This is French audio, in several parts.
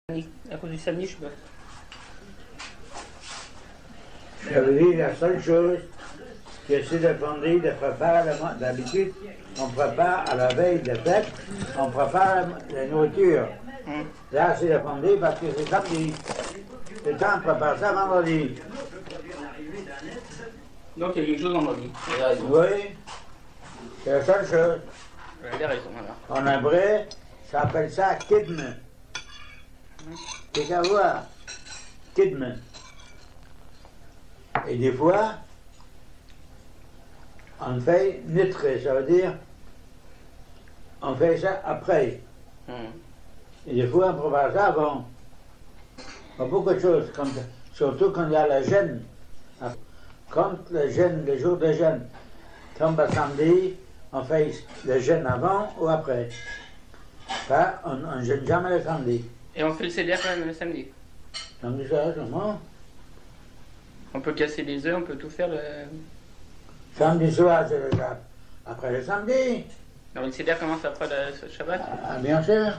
À cause du samedi, je sais pas. J'avais dit la seule chose que c'est de prendre, de préparer d'habitude, on prépare à la veille de fête, on prépare la nourriture. Là, c'est de prendre parce que c'est samedi. Le temps, on prépare ça vendredi. Donc il y a quelque chose vendredi. Oui, c'est la seule chose. Vous avez raison, voilà. En hébreu, ça appelle ça kidme. C'est qu'à voir. Kidme. Et des fois, on fait nitre, ça veut dire, on fait ça après. Et des fois, on prépare ça avant. Il y a beaucoup de choses, surtout quand il y a la jeûne. Quand le jeûne, le jour de jeûne tombe à samedi, on fait le jeûne avant ou après. Enfin, on ne jeûne jamais le samedi. Et on fait le CDR quand même le samedi. Samedi soir, comment? On peut casser les œufs, on peut tout faire le... Samedi soir, c'est déjà après le samedi. Alors le CDR commence après le Shabbat. Ah, bien sûr.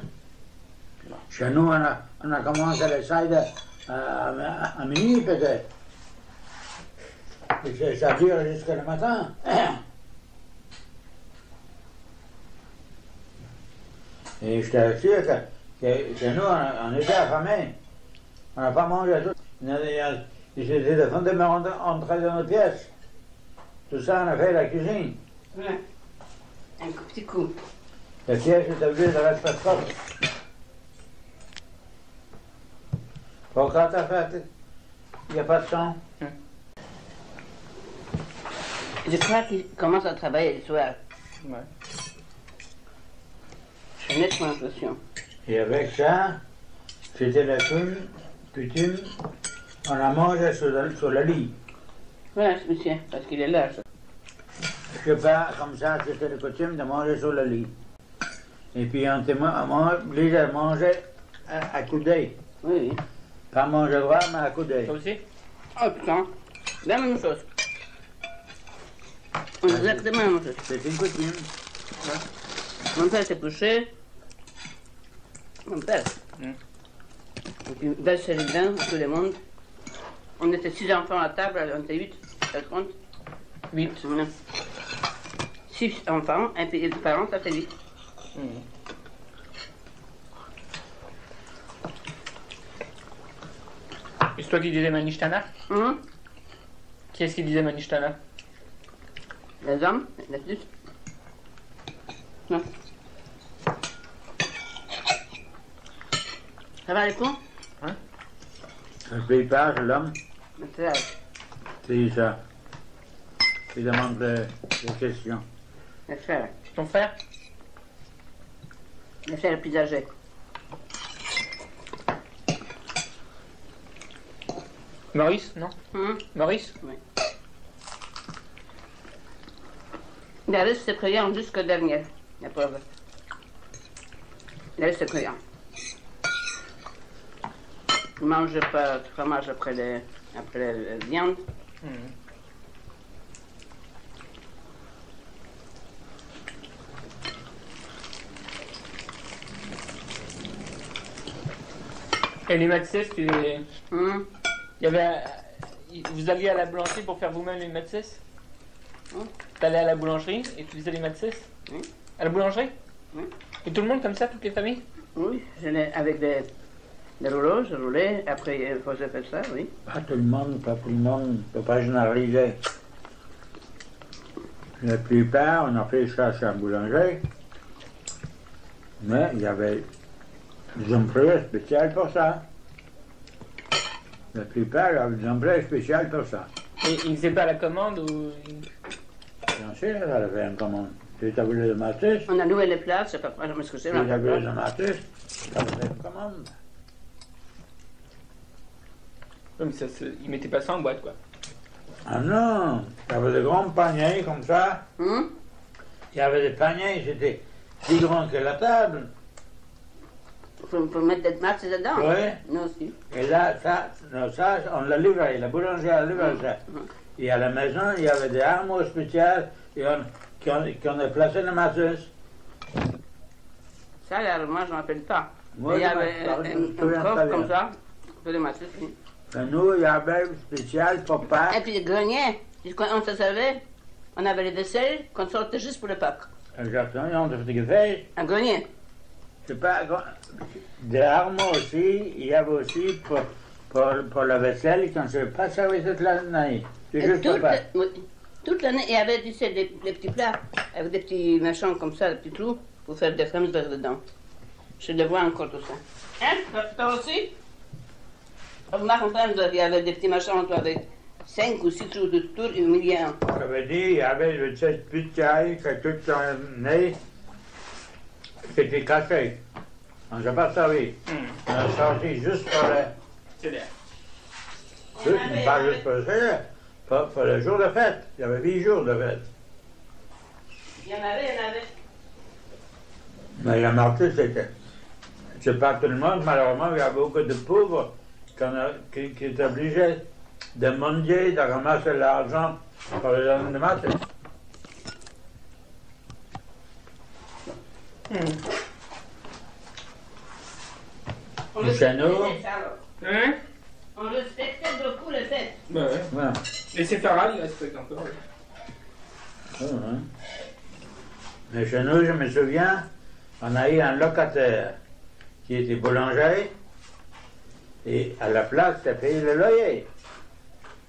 Chez nous, on a commencé le side à minuit peut-être. Et ça dure jusqu'au matin. Et je t'assure que chez nous, on était affamés. On n'a pas mangé tout. J'étais de fond de me rentrer dans nos pièces. Tout ça, on a fait la cuisine. Ouais. Un petit coup. La pièce est obligée de rester propre. Pourquoi t'as fait? Il n'y a pas de sang. Je crois qu'il commence à travailler le soir. Ouais. J'ai nettement l'impression. Et avec ça, c'était la coutume, on la mangeait sur le lit. Voilà, monsieur, parce qu'il est là. Je sais pas, comme ça, c'était la coutume de manger sur le lit. Et puis on obligé à manger à coudée. Oui, oui. Pas manger droit, mais à coudée. Toi aussi? Oh putain, la même chose. Exactement la même chose. C'est une coutume. Mon père s'est couché. Mon père. Et puis, belle chérie tout le monde. On était 6 enfants à table, on était 8, ça te compte? 8. Voilà. 6 enfants, et puis les parents, ça fait 8. Et c'est toi qui disais Manishtana? Qui est-ce qui disait Manishtana? Les hommes, les plus. Non. Ça va les cons? Hein? Le plupart de l'homme, Maintenant, c'est ça. Il demande des questions. les frères. Ton frère? Les frères les plus âgés. Maurice, non? Maurice? Oui. Il reste ses crayons jusqu'au dernier, la pauvre. Il reste ses crayons. Il ne mange pas de fromage après la viande. Et les matzès, tu les... Hum. Il y avait... Vous alliez à la boulangerie pour faire vous-même les matzès? Hum. T'allais à la boulangerie et tu faisais les matzès? Oui. À la boulangerie? Oui. Et tout le monde comme ça, toutes les familles? Oui, avec des rouleaux, je roulais, après il faisait faire ça, oui. Pas tout le monde, ne peut pas généraliser. La plupart, on a fait ça chez un boulanger, mais il y avait des employés spéciaux pour ça. La plupart, il y avait des employés spéciaux pour ça. Et ils faisaient pas la commande ou... Bien sûr, elle avait une commande. Si tu as voulu le matin, On a loué les places, je sais pas, je m'excuse, si on tu a as voulu pas le matin, tu avais une commande. Oui, mais ils mettaient pas ça en boîte, quoi. Ah non, il y avait des grands paniers comme ça. Hum? Il y avait des paniers, c'était plus grand que la table. Faut mettre des maths dedans. Oui. Nous aussi. Et là, ça, on l'a livré, la boulanger a livré ça. Et à la maison, il y avait des armoires spéciales qu'on a placé dans ma sauce. Ça, là, moi, je m'en rappelle pas. Moi, il y je avait me un souviens coffre très comme bien. ça, pour les matrices. Oui. Nous, il y avait un spécial pour Et Pâques. puis les greniers, quand on se servait, on avait les vaisselles qu'on sortait juste pour le Pâques. Exactement, on devait faire. Un grenier. C'est pas. Des armoires aussi, il y avait aussi pour la vaisselle quand je n'ai pas servi toute l'année. C'est Et juste pour Pâques. oui, toute l'année, il y avait tu sais, des petits plats avec des petits machins comme ça, des petits trous pour faire des crèmes dedans. Je les vois encore tout ça. Hein? Toi aussi? Au Marc il y avait des petits machins avec 5 ou 6 trous de tour et au milieu un. Ça veut dire, il y avait le cette petite caille que toute l'année, c'était caché. On n'a pas servi. On a sorti juste pour le. C'est bien. Pas juste pour ça, pour le jour de fête. Il y avait 8 jours de fête. Il y en avait. Mais la martyre, c'était. C'est pas tout le monde, malheureusement, il y a beaucoup de pauvres qui étaient obligés de mendier, de ramasser l'argent pour les gens de martyr. On Et chez nous? Hein? On respectait beaucoup les fêtes. Bah ouais. Voilà. Et c'est Farah, il respecte encore. Mais chez nous, je me souviens, on a eu un locataire qui était boulanger et à la place, il a payé le loyer.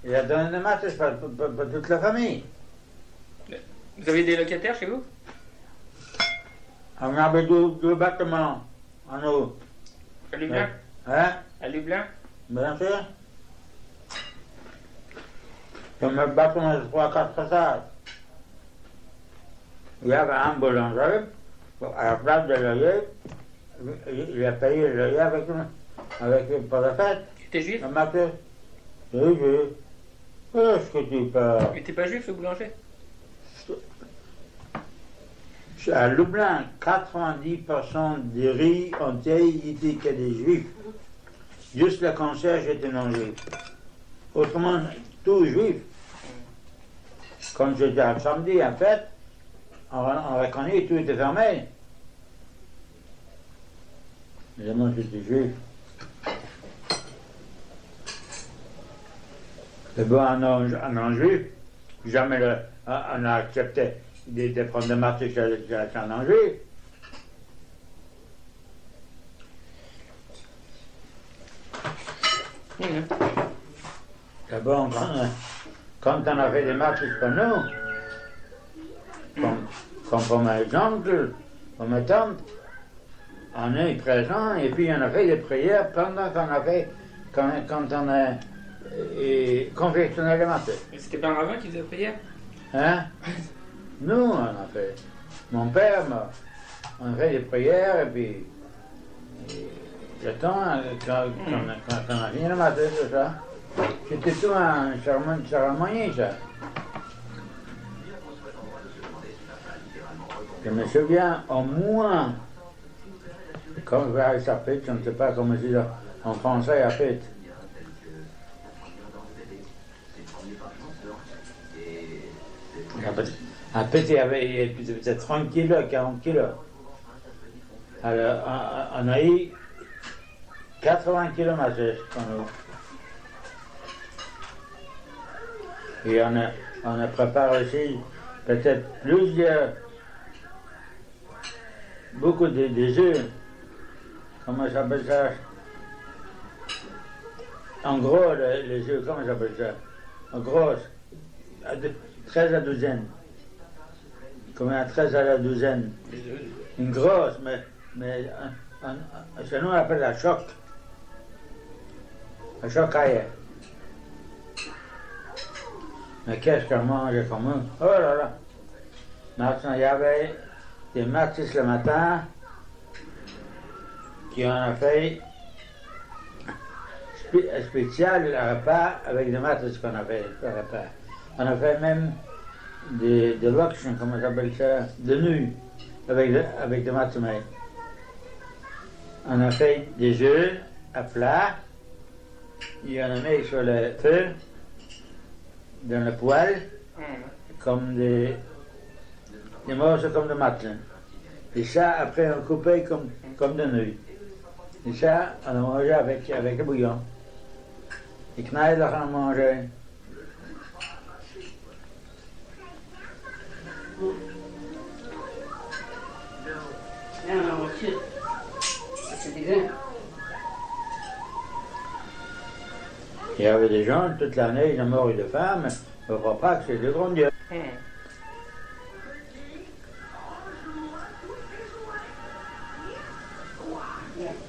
Il a donné des maths pour toute la famille. Vous avez des locataires chez vous? On avait deux bâtiments en haut. À Lublin? Hein? À Lublin? Bien sûr. Comme un bâtiment de 3-4 étages. Il y avait un boulanger, à la place de loyer, il a payé le loyer pour la fête. Tu étais juif? Le matin. Oui. Qu'est-ce que tu parles? Il était pas juif, le boulanger? À Lublin, 90% des riz entiers étaient que des juifs. Juste le concierge était non juif. Autrement, tout juif. Quand j'étais un samedi, en fait, on reconnaît tout était fermé. Évidemment, j'étais juif. C'est bon, un non-juif, jamais on a accepté de prendre des martyrs chez un non-juif. C'est bon, quand on a fait des martyrs pour nous, comme pour mes oncles, pour mes tantes, on est présent et puis on a fait des prières pendant qu'on a fait, quand on a confectionné les martyrs. Et c'était pas un rabbin qui faisait la prière? Hein? Nous, on a fait. Mon père, on a fait des prières et puis. Le temps, quand on a fini le matin, tout ça, c'était tout un cérémonie, ça. Je me souviens au moins, comme ça s'appelle, je ne sais pas comment dire en français, appelle. Un petit, il avait peut-être 30 kilos, 40 kilos. Alors, on a eu 80 km pour nous. Et on a préparé aussi peut-être beaucoup de œufs. Comment ça s'appelle ça? En gros, les œufs, comment ça s'appelle ça? En gros, 13 à douzaine. Combien 13 à la douzaine? Une grosse, mais chez nous on appelle la choc. La chocaille. Mais qu'est-ce qu'on mange comme eux? Oh là là! Maintenant, il y avait des mathis le matin qui en a fait spécial le repas avec des mathis qu'on a fait le repas. On a fait même des lokshen, comment on appelle ça, de nuit, avec des matomais. On a fait des œufs à plat, et on a mis sur le feu, dans le poêle, comme des morceaux comme de matelas. Et ça, après, on coupait comme de nuit. Et ça, on a mangé avec le bouillon. Les knailles, on a mangé. C'est dégueu. Il y avait des gens, toute l'année, ils ont mort de faim, mais je ne crois pas que c'est de grand Dieu.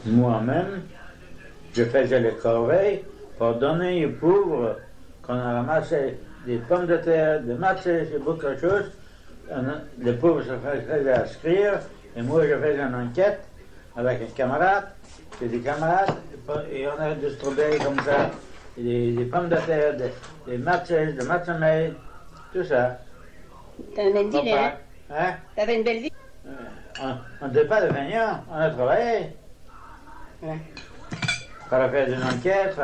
Moi-même, je faisais les corvées pour donner aux pauvres, quand on ramassait des pommes de terre, des matzahs, et beaucoup de choses. Les pauvres se faisaient inscrire, et moi je faisais une enquête avec un camarade, et des camarades, et on a distribué comme ça des pommes de terre, des matzahs, des matzahs, tout ça. T'avais une belle vie, hein? Hein? T'avais une belle vie? On n'était pas de feignants, on a travaillé. Ouais. Il fallait faire des enquêtes, il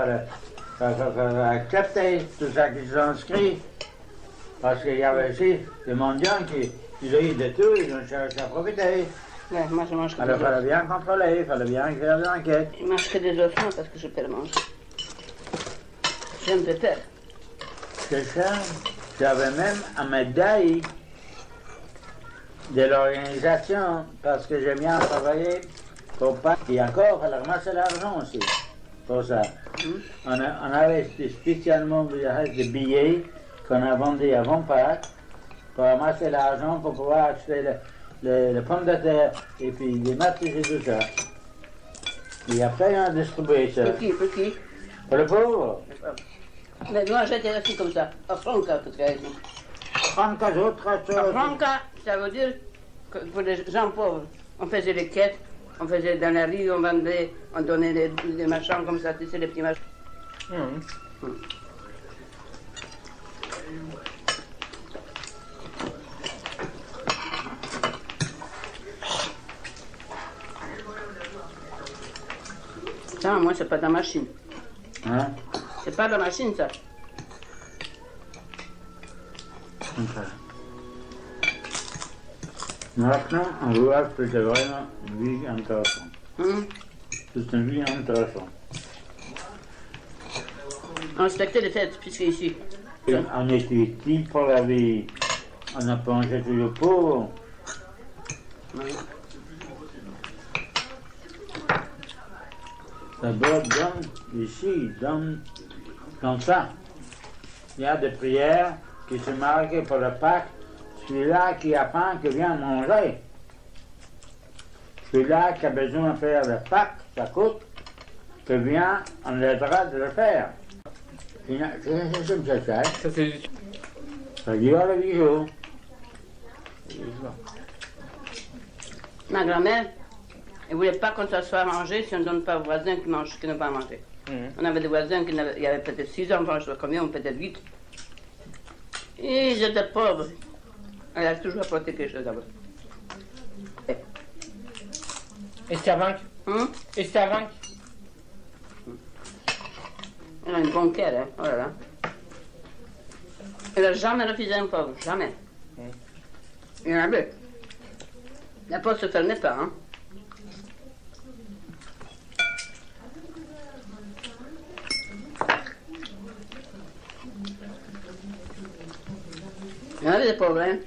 fallait accepter tout ça qui sont inscrits. Parce qu'il y avait aussi des mendiants qui ont eu de tout, ils ont cherché à profiter. Ouais, moi je mange que Alors des il fallait ossements. bien contrôler, il fallait bien faire des enquêtes. Je mange que des ossements parce que je peux le manger. J'aime le faire. C'est ça. J'avais même une médaille de l'organisation parce que j'ai bien travaillé pour pas. Et encore, il fallait ramasser l'argent aussi pour ça. On avait spécialement des billets qu'on a vendus avant Pâques pour ramasser l'argent pour pouvoir acheter les pommes de terre et puis les maths et tout ça. Et après, on a distribué ça. Pour qui? Pour le pauvre. Mais moi j'étais aussi comme ça. À Franca, tout cas. 34 autres À choses. Franca, ça veut dire que pour les gens pauvres, on faisait les quêtes, on faisait dans la rue, on vendait, on donnait des machins comme ça, tu sais, les petits machins. Ça, moi, c'est pas dans la machine. Hein? C'est pas dans la machine, ça. Ok. Maintenant, on voit que c'est vraiment une vie intéressante. C'est une vie intéressante. On respectait les fêtes, puisque ici. Et on était utile pour la vie. On a pensé toujours pauvre. D'abord, donne ici, donne comme ça. Il y a des prières qui se marquent pour le Pâques. Celui-là qui a faim, qui vient manger. Celui-là qui a besoin de faire le Pâques, ça coûte, que vient, on l'aidera de le faire. C'est comme ça, ça. Ça, c'est. Ça dure le 8 jours. Ma grand-mère, elle ne voulait pas qu'on s'assoie à manger si on ne donne pas aux voisins qui n'ont pas à manger. On avait des voisins qui il y avait peut-être 6 enfants, je sais pas combien, ou peut-être 8. Et ils étaient pauvres. Elle a toujours apporté quelque chose d'abord. Et c'est à vaincre. Et c'est à vaincre. Elle a une bonne cœur, hein. Oh là là. Elle n'a jamais refusé un pauvre, jamais. Il y en avait. La porte se fermait pas, hein. Il y en avait des pauvres, hein.